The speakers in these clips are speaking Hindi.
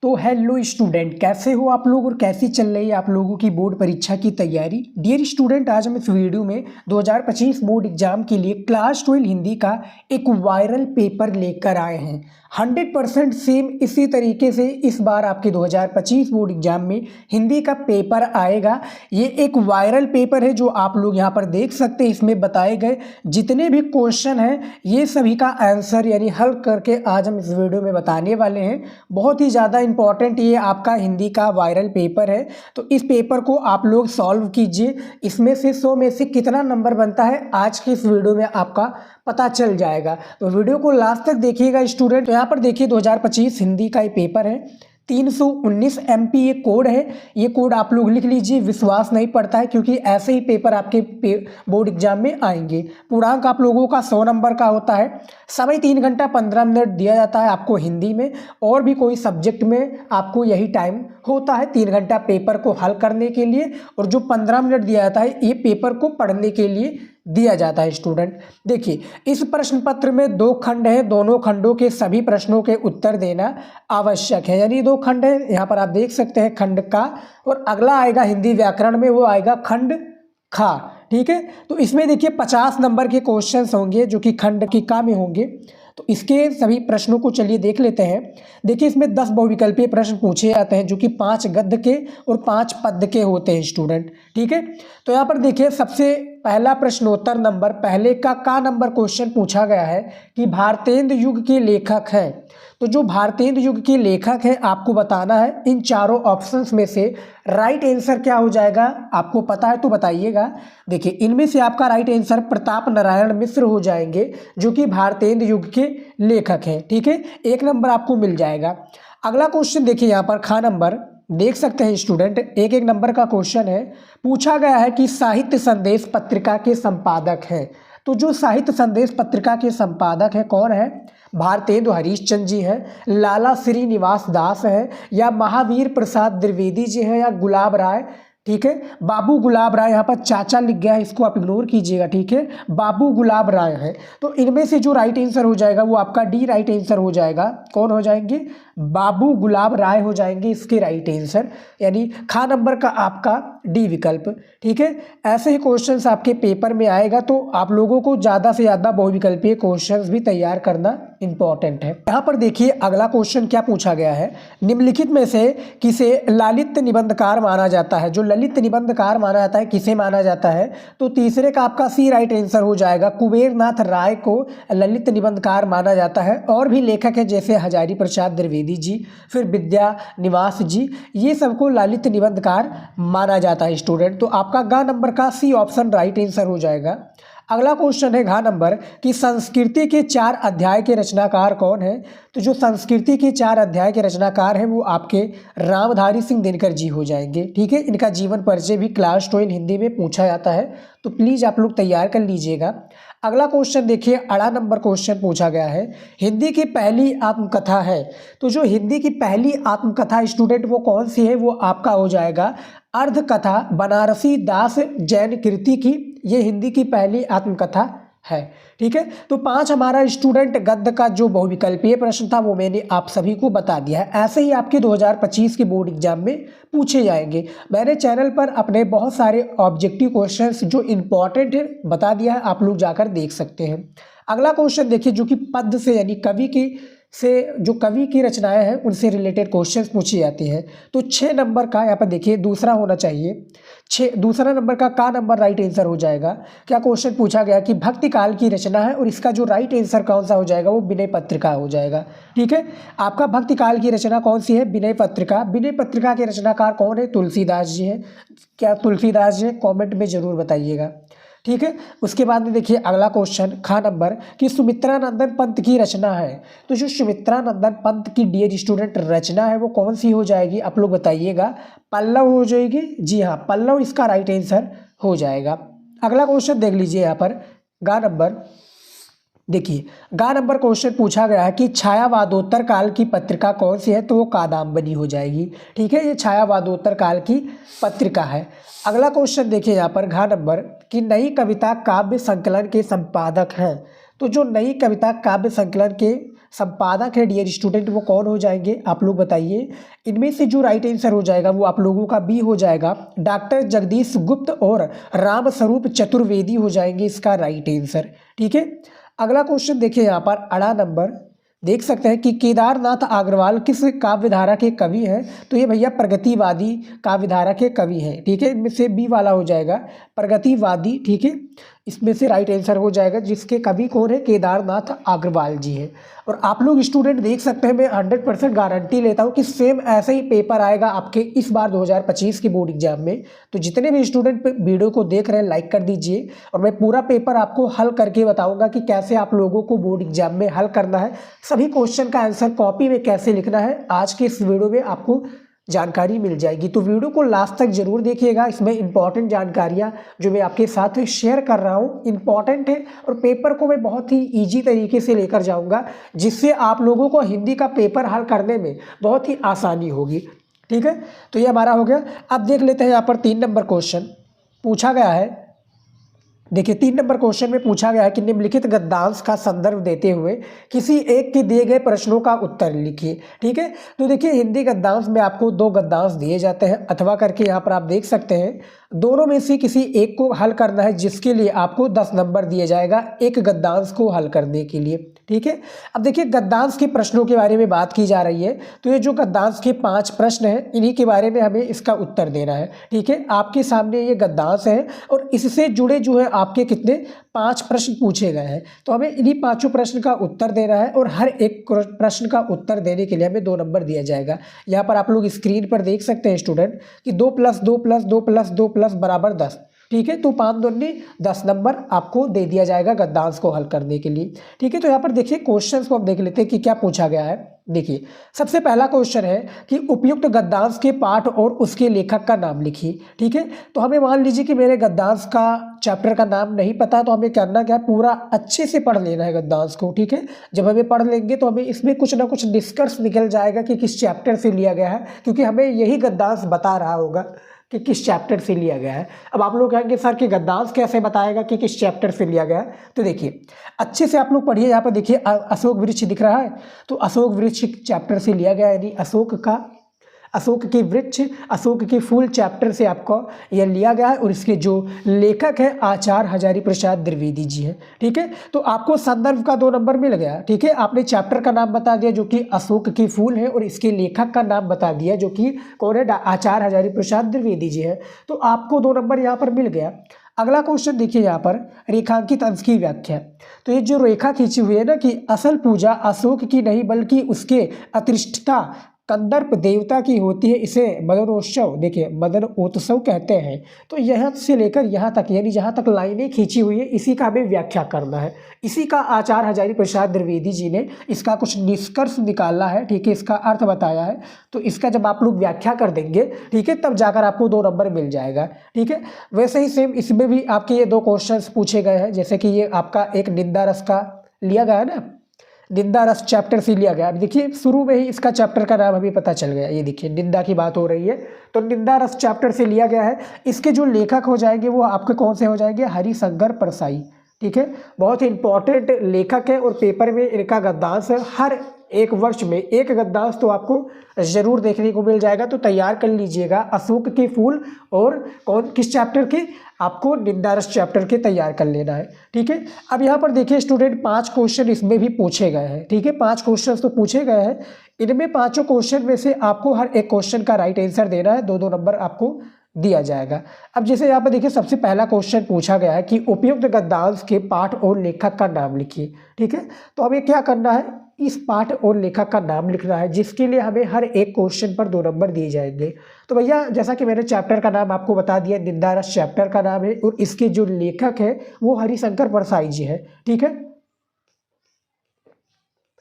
तो हेलो स्टूडेंट, कैसे हो आप लोग और कैसी चल रही है आप लोगों की बोर्ड परीक्षा की तैयारी। डियर स्टूडेंट, आज हम इस वीडियो में 2025 बोर्ड एग्जाम के लिए क्लास 12 हिंदी का एक वायरल पेपर लेकर आए हैं। 100% सेम इसी तरीके से इस बार आपके 2025 बोर्ड एग्जाम में हिंदी का पेपर आएगा। ये एक वायरल पेपर है जो आप लोग यहाँ पर देख सकते हैं। इसमें बताए गए जितने भी क्वेश्चन हैं ये सभी का आंसर यानी हल करके आज हम इस वीडियो में बताने वाले हैं। बहुत ही ज़्यादा इंपॉर्टेंट ये आपका हिंदी का वायरल पेपर है, तो इस पेपर को आप लोग सॉल्व कीजिए। इसमें से 100 में से कितना नंबर बनता है आज की इस वीडियो में आपका पता चल जाएगा। तो वीडियो को लास्ट तक देखिएगा स्टूडेंट। तो यहाँ पर देखिए 2025 हिंदी का ये पेपर है। 319 MP ये कोड है। ये कोड आप लोग लिख लीजिए, विश्वास नहीं पड़ता है क्योंकि ऐसे ही पेपर आपके बोर्ड एग्जाम में आएंगे। पूर्णांक आप लोगों का 100 नंबर का होता है। समय 3 घंटा 15 मिनट दिया जाता है आपको हिंदी में, और भी कोई सब्जेक्ट में आपको यही टाइम होता है 3 घंटा पेपर को हल करने के लिए, और जो 15 मिनट दिया जाता है ये पेपर को पढ़ने के लिए दिया जाता है। स्टूडेंट देखिए, इस प्रश्न पत्र में 2 खंड हैं, दोनों खंडों के सभी प्रश्नों के उत्तर देना आवश्यक है। यानी 2 खंड है, यहाँ पर आप देख सकते हैं खंड का, और अगला आएगा हिंदी व्याकरण में, वो आएगा खंड खा। ठीक है, तो इसमें देखिए 50 नंबर के क्वेश्चंस होंगे जो कि खंड की का में होंगे। तो इसके सभी प्रश्नों को चलिए देख लेते हैं। देखिए इसमें 10 बहुविकल्पीय प्रश्न पूछे जाते हैं जो कि 5 गद्य के और 5 पद्य के होते हैं स्टूडेंट। ठीक है, तो यहाँ पर देखिए सबसे पहला प्रश्नोत्तर नंबर पहले का नंबर क्वेश्चन पूछा गया है कि भारतेंदु युग के लेखक हैं। तो जो भारतेंदु युग के लेखक हैं आपको बताना है। इन चारों ऑप्शंस में से राइट आंसर क्या हो जाएगा, आपको पता है तो बताइएगा। देखिए इनमें से आपका राइट आंसर प्रताप नारायण मिश्र हो जाएंगे जो कि भारतेंदु युग के लेखक हैं। ठीक है, 1 नंबर आपको मिल जाएगा। अगला क्वेश्चन देखिए, यहाँ पर खा नंबर देख सकते हैं स्टूडेंट, 1-1 नंबर का क्वेश्चन है। पूछा गया है कि साहित्य संदेश पत्रिका के संपादक हैं। तो जो साहित्य संदेश पत्रिका के संपादक है कौन है, भारतेंदु हरीशचंद्र जी हैं, लाला श्रीनिवास दास हैं, या महावीर प्रसाद द्विवेदी जी हैं, या गुलाब राय। ठीक है, बाबू गुलाब राय, यहाँ पर चाचा लिख गया है, इसको आप इग्नोर कीजिएगा। ठीक है, बाबू गुलाब राय है। तो इनमें से जो राइट आंसर हो जाएगा वो आपका डी राइट आंसर हो जाएगा। कौन हो जाएंगे, बाबू गुलाब राय हो जाएंगे इसके राइट आंसर, यानी खा नंबर का आपका डी विकल्प। ठीक है, ऐसे ही क्वेश्चंस आपके पेपर में आएगा, तो आप लोगों को ज़्यादा से ज़्यादा बहुविकल्पीय क्वेश्चंस भी तैयार करना इंपॉर्टेंट है। यहाँ पर देखिए अगला क्वेश्चन क्या पूछा गया है, निम्नलिखित में से किसे ललित निबंधकार माना जाता है। जो ललित निबंधकार माना जाता है किसे माना जाता है, तो तीसरे का आपका सी राइट आंसर हो जाएगा। कुबेरनाथ राय को ललित निबंधकार माना जाता है। और भी लेखक है जैसे हजारी प्रसाद द्विवेदी जी, फिर विद्या निवास जी, ये सबको ललित निबंधकार माना जाता है स्टूडेंट। तो आपका ग नंबर का सी ऑप्शन राइट आंसर हो जाएगा। अगला क्वेश्चन है घ नंबर कि संस्कृति के 4 अध्याय के रचनाकार कौन है। तो जो संस्कृति के 4 अध्याय के रचनाकार हैं वो आपके रामधारी सिंह दिनकर जी हो जाएंगे। ठीक है, इनका जीवन परिचय भी क्लास 12 हिंदी में पूछा जाता है, तो प्लीज़ आप लोग तैयार कर लीजिएगा। अगला क्वेश्चन देखिए, 8 नंबर क्वेश्चन पूछा गया है, हिंदी की पहली आत्मकथा है। तो जो हिंदी की पहली आत्मकथा स्टूडेंट वो कौन सी है, वो आपका हो जाएगा अर्धकथा बनारसी दास जैन कीर्ति की, ये हिंदी की पहली आत्मकथा है। ठीक है, तो 5 हमारा स्टूडेंट गद्य का जो बहुविकल्पीय प्रश्न था वो मैंने आप सभी को बता दिया है। ऐसे ही आपके 2025 के बोर्ड एग्जाम में पूछे जाएंगे। मैंने चैनल पर अपने बहुत सारे ऑब्जेक्टिव क्वेश्चंस जो इम्पॉर्टेंट है बता दिया है, आप लोग जाकर देख सकते हैं। अगला क्वेश्चन देखिए जो कि पद्य से यानी कवि की से जो कवि की रचनाएं हैं उनसे रिलेटेड क्वेश्चंस पूछी जाती हैं। तो 6 नंबर का यहाँ पर देखिए दूसरा होना चाहिए। दूसरा नंबर का नंबर राइट आंसर हो जाएगा। क्या क्वेश्चन पूछा गया कि भक्ति काल की रचना है, और इसका जो राइट आंसर कौन सा हो जाएगा वो विनय पत्रिका हो जाएगा। ठीक है, आपका भक्ति काल की रचना कौन सी है, विनय पत्रिका। विनय पत्रिका के रचनाकार कौन है, तुलसीदास जी हैं। क्या तुलसीदास जी हैं, कॉमेंट में जरूर बताइएगा। ठीक है, उसके बाद में देखिए अगला क्वेश्चन खा नंबर कि सुमित्रानंदन पंत की रचना है। तो जो सुमित्रानंदन पंत की डियर स्टूडेंट रचना है वो कौन सी हो जाएगी, आप लोग बताइएगा। पल्लव हो जाएगी, जी हाँ पल्लव इसका राइट आंसर हो जाएगा। अगला क्वेश्चन देख लीजिए यहाँ पर गा नंबर, देखिए गा नंबर क्वेश्चन पूछा गया है कि छायावादोत्तर काल की पत्रिका कौन सी है, तो वो कादम्बनी हो जाएगी। ठीक है, ये छायावादोत्तर काल की पत्रिका है। अगला क्वेश्चन देखिए यहाँ पर घ नंबर कि नई कविता काव्य संकलन के संपादक हैं। तो जो नई कविता काव्य संकलन के संपादक है डियर स्टूडेंट वो कौन हो जाएंगे, आप लोग बताइए। इनमें से जो राइट आंसर हो जाएगा वो आप लोगों का बी हो जाएगा, डॉक्टर जगदीश गुप्त और राम स्वरूप चतुर्वेदी हो जाएंगे इसका राइट आंसर। ठीक है, अगला क्वेश्चन देखिए यहाँ पर 8 नंबर, देख सकते हैं कि केदारनाथ अग्रवाल किस काव्यधारा के कवि हैं, तो ये भैया प्रगतिवादी काव्यधारा के कवि हैं। ठीक है, इनमें से बी वाला हो जाएगा प्रगतिवादी। ठीक है, इसमें से राइट आंसर हो जाएगा, जिसके कवि कौन है, केदारनाथ अग्रवाल जी हैं। और आप लोग स्टूडेंट देख सकते हैं, मैं 100% गारंटी लेता हूँ कि सेम ऐसे ही पेपर आएगा आपके इस बार 2025 के बोर्ड एग्जाम में। तो जितने भी स्टूडेंट वीडियो को देख रहे हैं लाइक कर दीजिए, और मैं पूरा पेपर आपको हल करके बताऊंगा कि कैसे आप लोगों को बोर्ड एग्जाम में हल करना है, सभी क्वेश्चन का आंसर कॉपी में कैसे लिखना है, आज के इस वीडियो में आपको जानकारी मिल जाएगी। तो वीडियो को लास्ट तक जरूर देखिएगा, इसमें इंपॉर्टेंट जानकारियां जो मैं आपके साथ शेयर कर रहा हूं इंपॉर्टेंट है, और पेपर को मैं बहुत ही इजी तरीके से लेकर जाऊंगा, जिससे आप लोगों को हिंदी का पेपर हल करने में बहुत ही आसानी होगी। ठीक है, तो ये हमारा हो गया। अब देख लेते हैं यहाँ पर 3 नंबर क्वेश्चन पूछा गया है। देखिए 3 नंबर क्वेश्चन में पूछा गया है कि निम्नलिखित गद्यांश का संदर्भ देते हुए किसी एक के दिए गए प्रश्नों का उत्तर लिखिए। ठीक है, तो देखिए हिंदी गद्यांश में आपको 2 गद्यांश दिए जाते हैं, अथवा करके यहाँ पर आप देख सकते हैं, दोनों में से किसी एक को हल करना है, जिसके लिए आपको 10 नंबर दिया जाएगा एक गद्यांश को हल करने के लिए। ठीक है, अब देखिए गद्यांश के प्रश्नों के बारे में बात की जा रही है, तो ये जो गद्यांश के 5 प्रश्न हैं इन्हीं के बारे में हमें इसका उत्तर देना है। ठीक है, आपके सामने ये गद्यांश है और इससे जुड़े जो है आपके कितने 5 प्रश्न पूछे गए हैं, तो हमें इन्हीं 5 प्रश्न का उत्तर देना है, और हर एक प्रश्न का उत्तर देने के लिए हमें 2 नंबर दिया जाएगा। यहाँ पर आप लोग स्क्रीन पर देख सकते हैं स्टूडेंट कि 2 + 2 + 2 + 2 + बराबर 10। ठीक है, तो 5 दूनी 10 नंबर आपको दे दिया जाएगा गद्यांश को हल करने के लिए। ठीक है, तो यहाँ पर देखिए क्वेश्चंस को हम देख लेते हैं कि क्या पूछा गया है। देखिए सबसे पहला क्वेश्चन है कि उपयुक्त गद्यांश के पाठ और उसके लेखक का नाम लिखिए। ठीक है, तो हमें मान लीजिए कि मेरे गद्यांश का चैप्टर का नाम नहीं पता, तो हमें करना क्या है, पूरा अच्छे से पढ़ लेना है गद्यांश को। ठीक है, जब हमें पढ़ लेंगे तो हमें इसमें कुछ ना कुछ निष्कर्ष निकल जाएगा कि किस चैप्टर से लिया गया है, क्योंकि हमें यही गद्यांश बता रहा होगा कि किस चैप्टर से लिया गया है। अब आप लोग कहेंगे सर कि गद्यांश कैसे बताएगा कि किस चैप्टर से लिया गया है, तो देखिए अच्छे से आप लोग पढ़िए। यहाँ पर देखिए अशोक वृक्ष दिख रहा है, तो अशोक वृक्ष चैप्टर से लिया गया है, यानी अशोक के वृक्ष अशोक के फूल चैप्टर से आपको यह लिया गया है, और इसके जो लेखक है आचार्य हजारी प्रसाद द्विवेदी जी हैं। ठीक है, तो आपको संदर्भ का 2 नंबर मिल गया। ठीक है, आपने चैप्टर का नाम बता दिया जो कि अशोक के फूल है, और इसके लेखक का नाम बता दिया जो कि कौन है, आचार्य हजारी प्रसाद द्विवेदी जी है, तो आपको 2 नंबर यहाँ पर मिल गया। अगला क्वेश्चन देखिए यहाँ पर रेखांकित अंश की व्याख्या। तो ये जो रेखा खींची हुई है ना कि असल पूजा अशोक की नहीं बल्कि उसके अतिष्ठता कंदर्प देवता की होती है, इसे मदनोत्सव, देखिए मदनोत्सव कहते हैं। तो यहाँ से लेकर यहाँ तक, यानी जहाँ तक लाइनें खींची हुई है इसी का हमें व्याख्या करना है। इसी का आचार्य हजारी प्रसाद द्विवेदी जी ने इसका कुछ निष्कर्ष निकाला है। ठीक है, इसका अर्थ बताया है, तो इसका जब आप लोग व्याख्या कर देंगे, ठीक है, तब जाकर आपको 2 नंबर मिल जाएगा। ठीक है, वैसे ही सेम इसमें भी आपके ये 2 क्वेश्चंस पूछे गए हैं, जैसे कि ये आपका एक निंदा रस का लिया गया है ना, निंदा रस चैप्टर से लिया गया। अब देखिए शुरू में ही इसका चैप्टर का नाम अभी पता चल गया, ये देखिए निंदा की बात हो रही है, तो निंदा रस चैप्टर से लिया गया है। इसके जो लेखक हो जाएंगे वो आपके कौन से हो जाएंगे, हरिशंकर परसाई। ठीक है, बहुत ही इंपॉर्टेंट लेखक है, और पेपर में इनका गद्यांश हर एक वर्ष में एक गद्यांश तो आपको जरूर देखने को मिल जाएगा, तो तैयार कर लीजिएगा। अशोक के फूल और किस चैप्टर के, आपको निंदा रस चैप्टर के तैयार कर लेना है। ठीक है, अब यहाँ पर देखिए स्टूडेंट 5 क्वेश्चन इसमें भी पूछे गए हैं। ठीक है, 5 क्वेश्चन तो पूछे गए हैं, इनमें 5 क्वेश्चन में से आपको हर एक क्वेश्चन का राइट आंसर देना है, 2-2 नंबर आपको दिया जाएगा। अब जैसे यहाँ पर देखिए सबसे पहला क्वेश्चन पूछा गया है कि उपयुक्त गद्यांश के पाठ और लेखक का नाम लिखिए। ठीक है, तो हमें क्या करना है, इस पाठ और लेखक का नाम लिखना है, जिसके लिए हमें हर एक क्वेश्चन पर 2 नंबर दिए जाएंगे। तो भैया जैसा कि मैंने चैप्टर का नाम आपको बता दिया, निंदा रस चैप्टर का नाम है, और इसके जो लेखक है वो हरिशंकर परसाई जी है। ठीक है,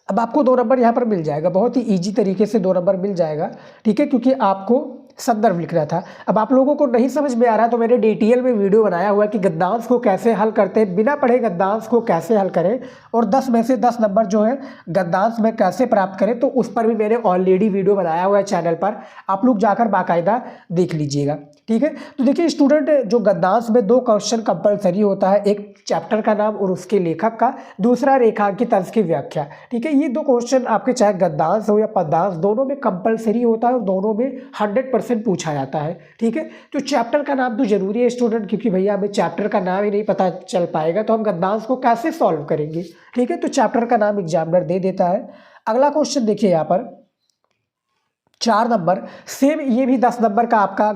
अब आपको 2 नंबर यहाँ पर मिल जाएगा, बहुत ही ईजी तरीके से 2 नंबर मिल जाएगा। ठीक है, क्योंकि आपको संदर्भ लिखना था। अब आप लोगों को नहीं समझ में आ रहा तो मैंने डिटेल में वीडियो बनाया हुआ है कि गद्यांश को कैसे हल करते हैं, बिना पढ़े गद्यांश को कैसे हल करें और 10 में से 10 नंबर जो है गद्यांश में कैसे प्राप्त करें, तो उस पर भी मैंने ऑलरेडी वीडियो बनाया हुआ है चैनल पर, आप लोग जाकर बाकायदा देख लीजिएगा। ठीक है, तो देखिए स्टूडेंट, जो गद्यांश में 2 क्वेश्चन कंपलसरी होता है, एक चैप्टर का नाम और उसके लेखक का, दूसरा रेखांकित अंश की व्याख्या। ठीक है, ये 2 क्वेश्चन आपके चाहे गद्यांश हो या पद्यांश दोनों में कंपलसरी होता है और दोनों में 100% पूछा जाता है। ठीक है, तो चैप्टर का नाम तो जरूरी है स्टूडेंट, क्योंकि भैया हमें चैप्टर का नाम ही नहीं पता चल पाएगा तो हम गद्यांश को कैसे सॉल्व करेंगे। ठीक है, तो चैप्टर का नाम एग्जामिनर दे देता है। अगला क्वेश्चन देखिए यहाँ पर 4 नंबर, सेम ये भी 10 नंबर का आपका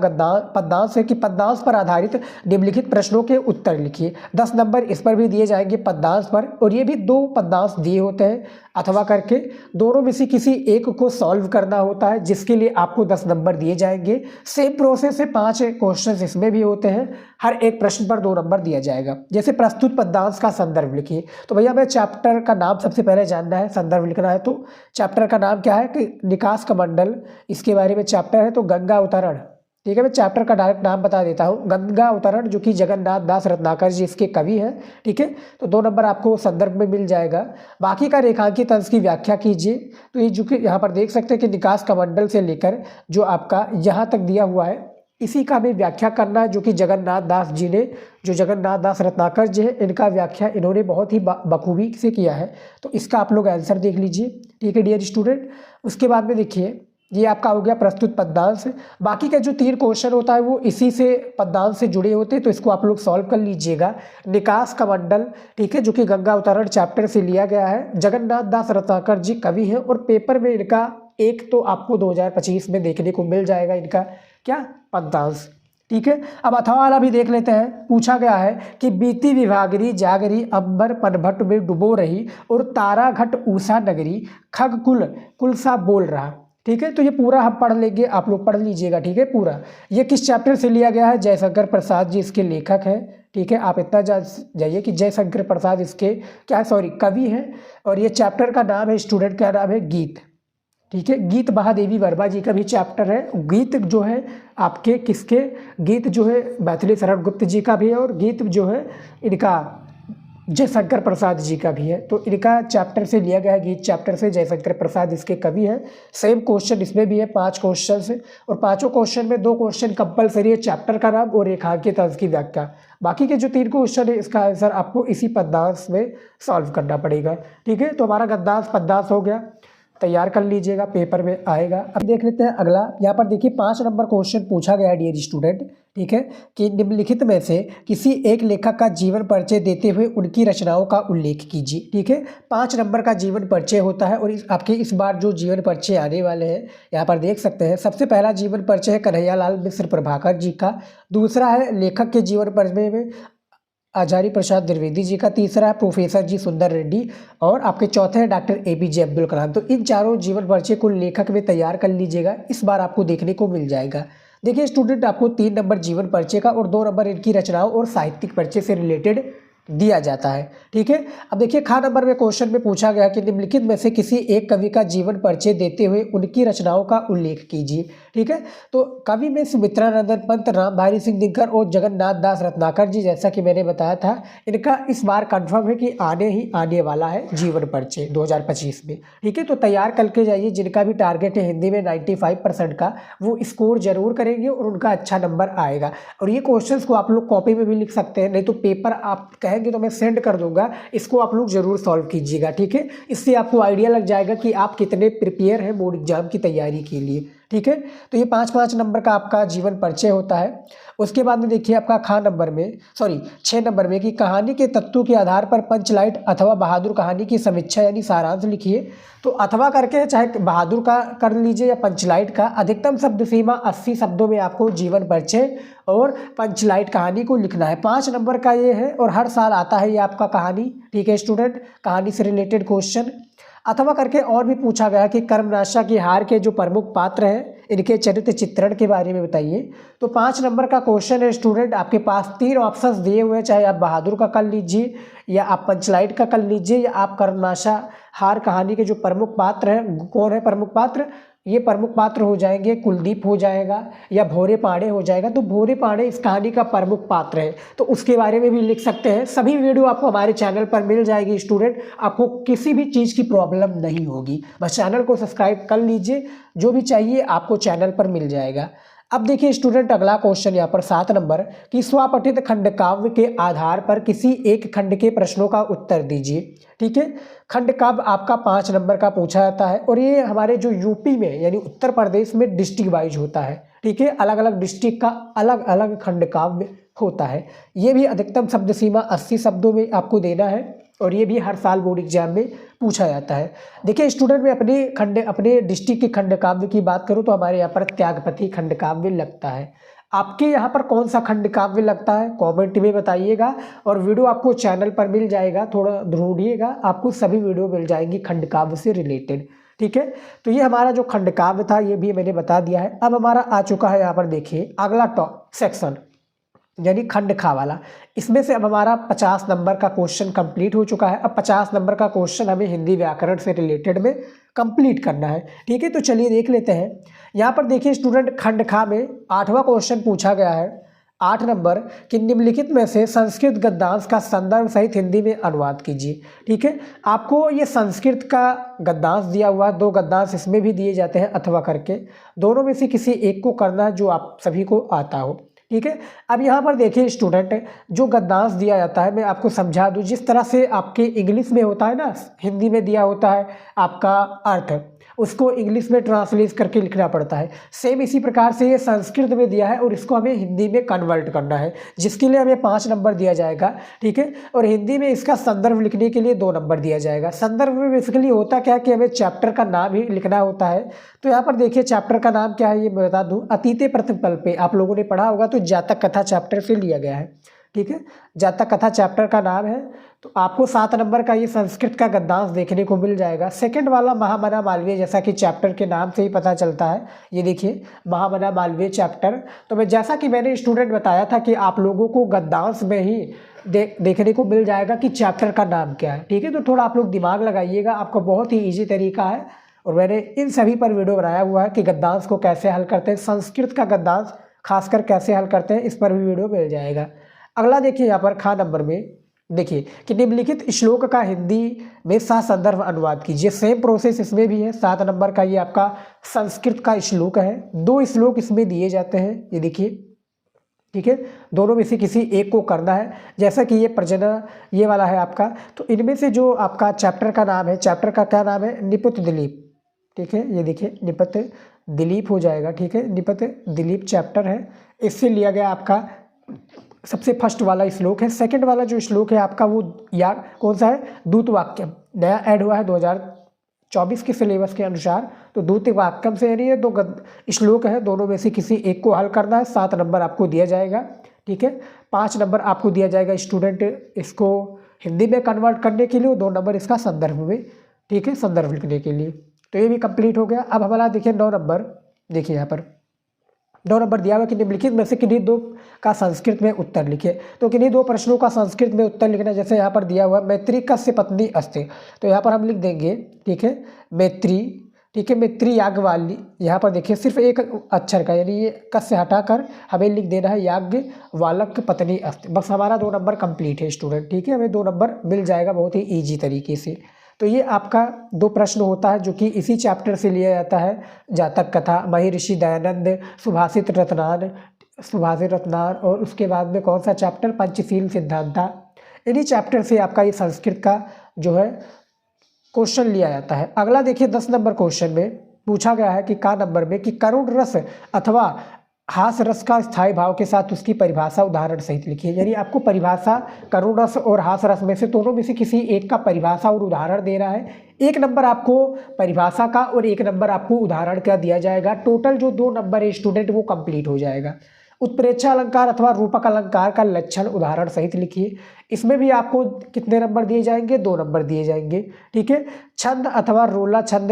पद्यांश है कि पद्यांश पर आधारित निम्नलिखित प्रश्नों के उत्तर लिखिए। 10 नंबर इस पर भी दिए जाएंगे पद्यांश पर, और ये भी 2 पद्यांश दिए होते हैं अथवा करके दोनों में से किसी एक को सॉल्व करना होता है, जिसके लिए आपको 10 नंबर दिए जाएंगे। सेम प्रोसेस है, 5 क्वेश्चन इसमें भी होते हैं, हर एक प्रश्न पर 2 नंबर दिया जाएगा। जैसे प्रस्तुत पद्यांश का संदर्भ लिखिए, तो भैया हमें चैप्टर का नाम सबसे पहले जानना है, संदर्भ लिखना है। तो चैप्टर का नाम क्या है कि निकास कमंडल, इसके बारे में चैप्टर है तो गंगा अवतरण। ठीक है, मैं चैप्टर का डायरेक्ट नाम बता देता हूँ, गंगा अवतरण, जो कि जगन्नाथ दास रत्नाकर जी इसके कवि हैं। ठीक है, तो 2 नंबर आपको संदर्भ में मिल जाएगा। बाकी का रेखांकित अंश की व्याख्या कीजिए, तो ये जो कि यहाँ पर देख सकते हैं कि निकास कमंडल से लेकर जो आपका यहाँ तक दिया हुआ है, इसी का हमें व्याख्या करना है, जो कि जगन्नाथ दास जी ने, जो जगन्नाथ दास रत्नाकर जी है, इनका व्याख्या इन्होंने बहुत ही बखूबी से किया है। तो इसका आप लोग आंसर देख लीजिए। ठीक है डियर स्टूडेंट, उसके बाद में देखिए ये आपका हो गया प्रस्तुत पद्यांश। बाकी का जो 3 क्वेश्चन होता है वो इसी से पद्यांश से जुड़े होते हैं, तो इसको आप लोग सॉल्व कर लीजिएगा। निकास कमंडल, ठीक है, जो कि गंगा अवतरण चैप्टर से लिया गया है, जगन्नाथ दास रत्नाकर जी कवि हैं और पेपर में इनका एक तो आपको 2025 में देखने को मिल जाएगा, इनका क्या पद्यांश। ठीक है, अब अथवा वाला भी देख लेते हैं। पूछा गया है कि बीती विभागरी जागरी अंबर पनभट में डुबो रही और तारा घट ऊषा नगरी खग कुल कुलसा बोल रहा। ठीक है, तो ये पूरा हम पढ़ लेंगे, आप लोग पढ़ लीजिएगा। ठीक है, पूरा ये किस चैप्टर से लिया गया है, जयशंकर प्रसाद जी इसके लेखक हैं। ठीक है, आप इतना जाइए कि जयशंकर प्रसाद इसके कवि हैं, और ये चैप्टर का नाम है स्टूडेंट, क्या नाम है, गीत। ठीक है, गीत महादेवी वर्मा जी का भी चैप्टर है। गीत जो है आपके किसके, गीत जो है मैथिली शरण गुप्त जी का भी है, और गीत जो है इनका जयशंकर प्रसाद जी का भी है। तो इनका चैप्टर से लिया गया है, गीत चैप्टर से, जयशंकर प्रसाद इसके कवि हैं। सेम क्वेश्चन इसमें भी है, 5 क्वेश्चन है, और 5 क्वेश्चन में 2 क्वेश्चन कंपलसरी है, चैप्टर का नाम और रेखांकित अंश की व्याख्या। बाकी के जो 3 क्वेश्चन है इसका आंसर आपको इसी पद्यांश में सॉल्व करना पड़ेगा। ठीक है, तो हमारा गद्यांश पद्यांश हो गया, तैयार कर लीजिएगा, पेपर में आएगा। अब देख लेते हैं अगला। यहाँ पर देखिए 5 नंबर क्वेश्चन पूछा गया है डियर स्टूडेंट। ठीक है, कि निम्नलिखित में से किसी एक लेखक का जीवन परिचय देते हुए उनकी रचनाओं का उल्लेख कीजिए। ठीक है, 5 नंबर का जीवन परिचय होता है, और आपके इस बार जो जीवन परिचय आने वाले हैं यहाँ पर देख सकते हैं। सबसे पहला जीवन परिचय है कन्हैयालाल मिश्र प्रभाकर जी का, दूसरा है लेखक के जीवन परिचय में आचार्य प्रसाद द्विवेदी जी का, तीसरा है प्रोफेसर जी सुंदर रेड्डी, और आपके चौथे हैं डॉक्टर APJ अब्दुल कलाम। तो इन चारों जीवन परिचय को लेखक में तैयार कर लीजिएगा, इस बार आपको देखने को मिल जाएगा। देखिए स्टूडेंट, आपको 3 नंबर जीवन परिचय का और 2 नंबर इनकी रचनाओं और साहित्यिक परिचय से रिलेटेड दिया जाता है। ठीक है, अब देखिए खा नंबर में क्वेश्चन में पूछा गया कि निम्नलिखित में से किसी एक कवि का जीवन परिचय देते हुए उनकी रचनाओं का उल्लेख कीजिए। ठीक है, तो कवि में सुमित्रानंदन पंत, रामधारी सिंह दिनकर और जगन्नाथ दास रत्नाकर जी, जैसा कि मैंने बताया था, इनका इस बार कंफर्म है कि आने वाला है जीवन परिचय 2025 में। ठीक है, तो तैयार करके जाइए, जिनका भी टारगेट है हिंदी में 95% का, वो स्कोर जरूर करेंगे और उनका अच्छा नंबर आएगा। और ये क्वेश्चन को आप लोग कॉपी में भी लिख सकते हैं, नहीं तो पेपर आप कहेंगे तो मैं सेंड कर दूंगा, इसको आप लोग जरूर सॉल्व कीजिएगा। ठीक है, इससे आपको आइडिया लग जाएगा कि आप कितने प्रिपेयर हैं बोर्ड एग्जाम की तैयारी के लिए। ठीक है, तो ये 5-5 नंबर का आपका जीवन परिचय होता है। उसके बाद में देखिए आपका 6 नंबर में कि कहानी के तत्वों के आधार पर पंचलाइट अथवा बहादुर कहानी की समीक्षा यानी सारांश लिखिए। तो अथवा करके चाहे बहादुर का कर लीजिए या पंचलाइट का, अधिकतम शब्द सीमा 80 शब्दों में आपको जीवन परिचय और पंचलाइट कहानी को लिखना है। 5 नंबर का ये है, और हर साल आता है ये आपका कहानी। ठीक है स्टूडेंट, कहानी से रिलेटेड क्वेश्चन। अथवा करके और भी पूछा गया कि कर्मनाशा की हार के जो प्रमुख पात्र हैं, इनके चरित्र चित्रण के बारे में बताइए। तो 5 नंबर का क्वेश्चन है स्टूडेंट, आपके पास 3 ऑप्शंस दिए हुए हैं, चाहे आप बहादुर का कर लीजिए या आप पंचलाइट का कर लीजिए या आप कर्मनाशा हार कहानी के जो प्रमुख पात्र हैं, कौन है प्रमुख पात्र, ये प्रमुख पात्र हो जाएंगे, कुलदीप हो जाएगा या भोरे पांडे हो जाएगा। तो भोरे पांडे इस कहानी का प्रमुख पात्र है, तो उसके बारे में भी लिख सकते हैं। सभी वीडियो आपको हमारे चैनल पर मिल जाएगी स्टूडेंट, आपको किसी भी चीज़ की प्रॉब्लम नहीं होगी। बस चैनल को सब्सक्राइब कर लीजिए, जो भी चाहिए आपको चैनल पर मिल जाएगा। अब देखिए स्टूडेंट, अगला क्वेश्चन यहाँ पर 7 नंबर कि स्वपठित खंडकाव्य के आधार पर किसी एक खंड के प्रश्नों का उत्तर दीजिए। ठीक है, खंडकाव्य आपका 5 नंबर का पूछा जाता है और ये हमारे जो यूपी में यानी उत्तर प्रदेश में डिस्ट्रिक्ट वाइज होता है। ठीक है, अलग अलग डिस्ट्रिक्ट का अलग अलग खंडकाव्य होता है। ये भी अधिकतम शब्द सीमा 80 शब्दों में आपको देना है और ये भी हर साल बोर्ड एग्जाम में पूछा जाता है। देखिए स्टूडेंट, मैं अपने डिस्ट्रिक्ट के खंड काव्य की बात करूं तो हमारे यहाँ पर त्यागपति खंड काव्य लगता है। आपके यहाँ पर कौन सा खंड काव्य लगता है कमेंट में बताइएगा, और वीडियो आपको चैनल पर मिल जाएगा, थोड़ा ढूंढिएगा, आपको सभी वीडियो मिल जाएंगी खंड काव्य से रिलेटेड। ठीक है, तो ये हमारा जो खंड काव्य था ये भी मैंने बता दिया है। अब हमारा आ चुका है यहाँ पर देखिए अगला सेक्शन यानी खंड खा वाला। इसमें से अब हमारा 50 नंबर का क्वेश्चन कंप्लीट हो चुका है। अब 50 नंबर का क्वेश्चन हमें हिंदी व्याकरण से रिलेटेड में कंप्लीट करना है। ठीक है, तो चलिए देख लेते हैं। यहाँ पर देखिए स्टूडेंट, खंड खा में 8वां क्वेश्चन पूछा गया है 8 नंबर कि निम्नलिखित में से संस्कृत गद्यांश का संदर्भ सहित हिंदी में अनुवाद कीजिए। ठीक है, आपको ये संस्कृत का गद्यांश दिया हुआ है, 2 गद्यांश इसमें भी दिए जाते हैं अथवा करके, दोनों में से किसी एक को करना है जो आप सभी को आता हो। ठीक है, अब यहाँ पर देखिए स्टूडेंट, जो गद्यांश दिया जाता है मैं आपको समझा दूँ। जिस तरह से आपके इंग्लिश में होता है ना, हिंदी में दिया होता है आपका अर्थ, उसको इंग्लिश में ट्रांसलेट करके लिखना पड़ता है, सेम इसी प्रकार से ये संस्कृत में दिया है और इसको हमें हिंदी में कन्वर्ट करना है, जिसके लिए हमें 5 नंबर दिया जाएगा। ठीक है, और हिंदी में इसका संदर्भ लिखने के लिए 2 नंबर दिया जाएगा। संदर्भ में बेसिकली होता क्या है कि हमें चैप्टर का नाम ही लिखना होता है। तो यहाँ पर देखिए चैप्टर का नाम क्या है ये मैं बता दूँ, अतीते प्रतिपल पे, आप लोगों ने पढ़ा होगा, तो जातक कथा चैप्टर से लिया गया है। ठीक है, जातक कथा चैप्टर का नाम है। तो आपको 7 नंबर का ये संस्कृत का गद्यांश देखने को मिल जाएगा। सेकंड वाला महामना मालवीय, जैसा कि चैप्टर के नाम से ही पता चलता है, ये देखिए महामना मालवीय चैप्टर। तो मैं जैसा कि मैंने स्टूडेंट बताया था कि आप लोगों को गद्यांश में ही देखने को मिल जाएगा कि चैप्टर का नाम क्या है। ठीक है, तो थोड़ा आप लोग दिमाग लगाइएगा, आपको बहुत ही ईजी तरीका है और मैंने इन सभी पर वीडियो बनाया हुआ है कि गद्यांश को कैसे हल करते हैं, संस्कृत का गद्यांश खासकर कैसे हल करते हैं, इस पर भी वीडियो मिल जाएगा। अगला देखिए यहाँ पर खा नंबर में देखिए कि निम्नलिखित श्लोक का हिंदी में संदर्भ अनुवाद कीजिए। सेम प्रोसेस इसमें भी है। 7 नंबर का ये आपका संस्कृत का श्लोक है, 2 श्लोक इसमें दिए जाते हैं, ये देखिए। ठीक है, दोनों में से किसी एक को करना है। जैसा कि ये प्रजना ये वाला है आपका, तो इनमें से जो आपका चैप्टर का नाम है, चैप्टर का क्या नाम है, निपत दिलीप। ठीक है, ये देखिए निपत दिलीप हो जाएगा। ठीक है, निपत दिलीप चैप्टर है, इससे लिया गया आपका सबसे फर्स्ट वाला श्लोक है। सेकंड वाला जो श्लोक है आपका वो या कौन सा है, दूत वाक्यम, नया ऐड हुआ है 2024 के सिलेबस के अनुसार। तो दूत वाक्यम से यानी ये 2 श्लोक है, दोनों में से किसी एक को हल करना है। 7 नंबर आपको दिया जाएगा। ठीक है, 5 नंबर आपको दिया जाएगा स्टूडेंट इसको हिंदी में कन्वर्ट करने के लिए, 2 नंबर इसका संदर्भ में। ठीक है, संदर्भ लिखने के लिए। तो ये भी कंप्लीट हो गया। अब हमारा देखिए 9 नंबर, देखिए यहाँ पर 2 नंबर दिया हुआ कि निम्नलिखित में से किन्हीं 2 का संस्कृत में उत्तर लिखिए। तो किन्हीं 2 प्रश्नों का संस्कृत में उत्तर लिखना, जैसे यहाँ पर दिया हुआ मैत्री कस्य पत्नी अस्ति, तो यहाँ पर हम लिख देंगे। ठीक है, मैत्री। ठीक है, मैत्री याज्ञवाली, यहाँ पर देखिए सिर्फ एक अक्षर का यानी ये कस्य हटाकर हमें लिख देना है याज्ञवाल्क्य पत्नी अस्ति। बस हमारा 2 नंबर कंप्लीट है स्टूडेंट। ठीक है, हमें 2 नंबर मिल जाएगा बहुत ही ईजी तरीके से। तो ये आपका 2 प्रश्न होता है जो कि इसी चैप्टर से लिया जाता है, जातक कथा, महर्षि दयानंद, सुभाषित रत्नान और उसके बाद में कौन सा चैप्टर, पंचशील सिद्धांता। इन्हीं चैप्टर से आपका ये संस्कृत का जो है क्वेश्चन लिया जाता है। अगला देखिए 10 नंबर क्वेश्चन में पूछा गया है कि का नंबर में कि करुण रस अथवा हास रस का स्थायी भाव के साथ उसकी परिभाषा उदाहरण सहित लिखिए। यानी आपको परिभाषा करुण रस और हास रस में से दोनों में से किसी एक का परिभाषा और उदाहरण देना है। 1 नंबर आपको परिभाषा का और 1 नंबर आपको उदाहरण का दिया जाएगा। टोटल जो 2 नंबर है स्टूडेंट वो कंप्लीट हो जाएगा। उत्प्रेक्षा अलंकार अथवा रूपक अलंकार का लक्षण उदाहरण सहित लिखिए। इसमें भी आपको कितने नंबर दिए जाएंगे, 2 नंबर दिए जाएंगे। ठीक है, छंद अथवा रोला छंद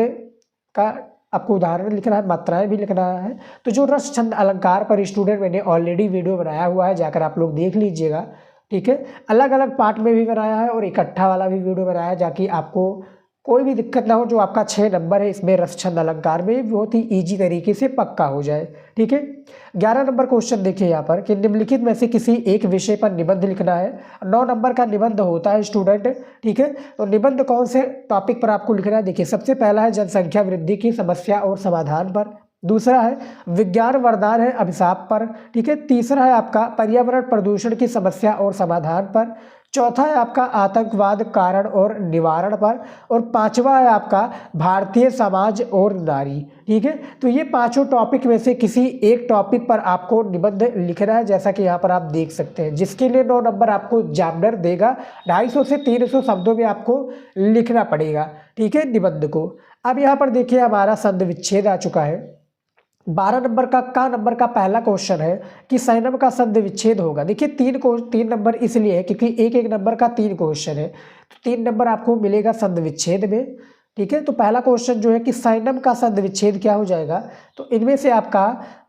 का आपको उदाहरण लिखना है, मात्राएं भी लिखना है। तो जो रस छंद अलंकार पर स्टूडेंट मैंने ऑलरेडी वीडियो बनाया हुआ है, जाकर आप लोग देख लीजिएगा। ठीक है, अलग अलग पार्ट में भी बनाया है और इकट्ठा वाला भी वीडियो बनाया है, जाकि आपको कोई भी दिक्कत ना हो, जो आपका 6 नंबर है इसमें रस छंद अलंकार में बहुत ही ईजी तरीके से पक्का हो जाए। ठीक है, 11 नंबर क्वेश्चन देखिए यहाँ पर कि निम्नलिखित में से किसी एक विषय पर निबंध लिखना है। 9 नंबर का निबंध होता है स्टूडेंट। ठीक है, तो निबंध कौन से टॉपिक पर आपको लिखना है? देखिए, सबसे पहला है जनसंख्या वृद्धि की समस्या और समाधान पर, दूसरा है विज्ञान वरदान है अभिशाप पर। ठीक है, तीसरा है आपका पर्यावरण प्रदूषण की समस्या और समाधान पर, चौथा है आपका आतंकवाद कारण और निवारण पर, और पांचवा है आपका भारतीय समाज और नारी। ठीक है, तो ये पांचों टॉपिक में से किसी एक टॉपिक पर आपको निबंध लिखना है, जैसा कि यहाँ पर आप देख सकते हैं, जिसके लिए 9 नंबर आपको एग्जामिनर देगा। 250 से 300 शब्दों में आपको लिखना पड़ेगा। ठीक है, निबंध को। अब यहाँ पर देखिए हमारा संधि विच्छेद आ चुका है। 12 नंबर का नंबर का पहला क्वेश्चन है कि संयम का संधि विच्छेद होगा। देखिए 3 नंबर इसलिए है क्योंकि एक नंबर का 3 क्वेश्चन है, तो 3 नंबर आपको मिलेगा संधि विच्छेद में। ठीक है, तो पहला क्वेश्चन जो है कि संयम का संधि विच्छेद क्या हो जाएगा, तो इनमें से आपका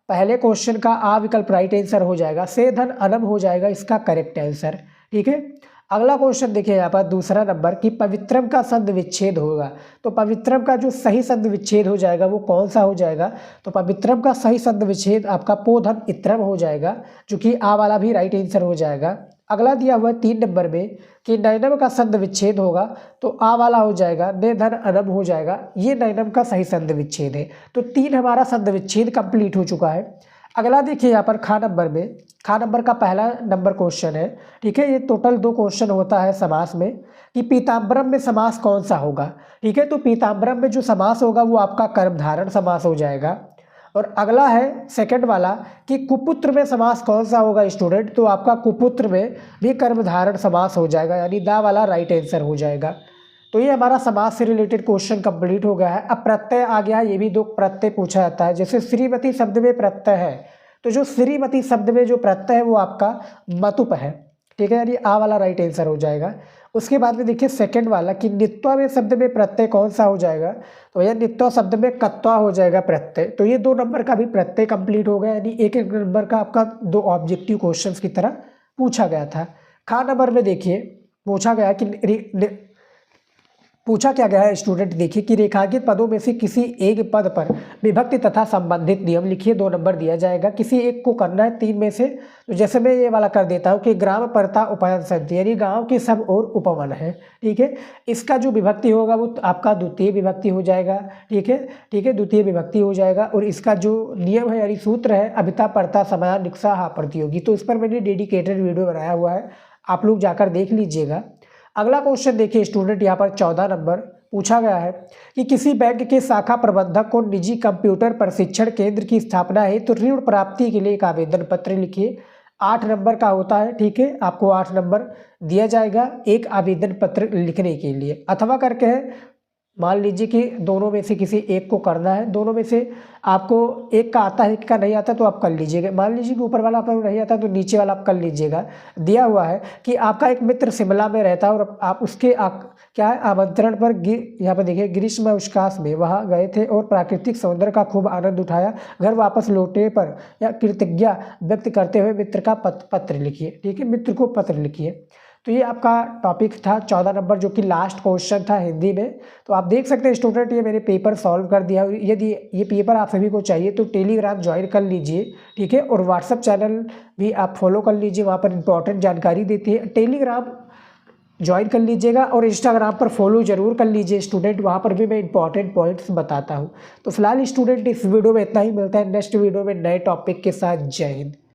पहले क्वेश्चन का आ विकल्प राइट आंसर हो जाएगा, से धन अनम हो जाएगा इसका करेक्ट आंसर। ठीक है, अगला क्वेश्चन देखिए यहाँ पर दूसरा नंबर कि पवित्रम का संधि विच्छेद होगा। तो पवित्रम का जो सही संधि विच्छेद हो जाएगा वो कौन सा हो जाएगा, तो पवित्रम का सही संधि विच्छेद आपका पोधन इत्रम हो जाएगा, जो कि आ वाला भी राइट आंसर हो जाएगा। अगला दिया हुआ है 3 नंबर में कि नैनम का संधि विच्छेद होगा, तो आ वाला हो जाएगा ने धन अनम हो जाएगा, ये नैनम का सही संधि विच्छेद है। तो 3 हमारा संधि विच्छेद कंप्लीट हो चुका है। अगला देखिए यहाँ पर खा नंबर का पहला नंबर क्वेश्चन है। ठीक है, ये टोटल 2 क्वेश्चन होता है समास में कि पीताम्बरम में समास कौन सा होगा। ठीक है, तो पीताम्बरम में जो समास होगा वो आपका कर्मधारय समास हो जाएगा। और अगला है सेकंड वाला कि कुपुत्र में समास कौन सा होगा स्टूडेंट, तो आपका कुपुत्र में भी कर्मधारय समास हो जाएगा, यानी दा वाला राइट आंसर हो जाएगा। तो ये हमारा समास से रिलेटेड क्वेश्चन कंप्लीट हो गया है। अब प्रत्यय आ गया, ये भी 2 प्रत्यय पूछा जाता है। जैसे श्रीमती शब्द में प्रत्यय है, तो जो श्रीमती शब्द में जो प्रत्यय है वो आपका मतुप है। ठीक है, यानी आ वाला राइट आंसर हो जाएगा। उसके बाद में देखिए सेकंड वाला कि नित्वा में शब्द में प्रत्यय कौन सा हो जाएगा, तो यह नित्वा शब्द में कत्वा हो जाएगा प्रत्यय। तो ये 2 नंबर का भी प्रत्यय कंप्लीट हो गया, यानी एक नंबर का आपका 2 ऑब्जेक्टिव क्वेश्चंस की तरह पूछा गया था। खा नंबर में देखिए पूछा गया कि पूछा क्या गया है स्टूडेंट, देखिए कि रेखांकित पदों में से किसी एक पद पर विभक्ति तथा संबंधित नियम लिखिए। 2 नंबर दिया जाएगा, किसी एक को करना है 3 में से। तो जैसे मैं ये वाला कर देता हूँ कि ग्राम परता उपवन संति, यानी गांव के सब और उपवन है। ठीक है, इसका जो विभक्ति होगा वो आपका द्वितीय विभक्ति हो जाएगा। ठीक है, द्वितीय विभक्ति हो जाएगा। और इसका जो नियम है यानी सूत्र है अभिता परता समाधान निक्सा हा प्रतियोगी, तो इस पर मैंने डेडिकेटेड वीडियो बनाया हुआ है, आप लोग जाकर देख लीजिएगा। अगला क्वेश्चन देखिए स्टूडेंट, यहाँ पर 14 नंबर पूछा गया है कि किसी बैंक के शाखा प्रबंधक को निजी कंप्यूटर प्रशिक्षण केंद्र की स्थापना है तो ऋण प्राप्ति के लिए एक आवेदन पत्र लिखिए। 8 नंबर का होता है। ठीक है, आपको 8 नंबर दिया जाएगा एक आवेदन पत्र लिखने के लिए, अथवा करके है मान लीजिए कि दोनों में से किसी एक को करना है, दोनों में से आपको एक का आता है एक का नहीं आता तो आप कर लीजिएगा। मान लीजिए कि ऊपर वाला आपको नहीं आता तो नीचे वाला आप कर लीजिएगा। दिया हुआ है कि आपका एक मित्र शिमला में रहता है और आप उसके क्या है आमंत्रण पर यहाँ पर देखिए ग्रीष्म अवकाश में वहाँ गए थे और प्राकृतिक सौंदर्य का खूब आनंद उठाया। घर वापस लौटने पर या कृतज्ञता व्यक्त करते हुए मित्र का पत्र लिखिए। ठीक है, मित्र को पत्र लिखिए। तो ये आपका टॉपिक था 14 नंबर, जो कि लास्ट क्वेश्चन था हिंदी में। तो आप देख सकते हैं स्टूडेंट, ये मैंने पेपर सॉल्व कर दिया। यदि ये पेपर आप सभी को चाहिए तो टेलीग्राम ज्वाइन कर लीजिए। ठीक है, और व्हाट्सअप चैनल भी आप फॉलो कर लीजिए, वहाँ पर इंपॉर्टेंट जानकारी देती है। टेलीग्राम ज्वाइन कर लीजिएगा और इंस्टाग्राम पर फॉलो जरूर कर लीजिए स्टूडेंट, वहाँ पर भी मैं इंपॉर्टेंट पॉइंट्स बताता हूँ। तो फिलहाल स्टूडेंट इस वीडियो में इतना ही, मिलता है नेक्स्ट वीडियो में नए टॉपिक के साथ। जय हिंद।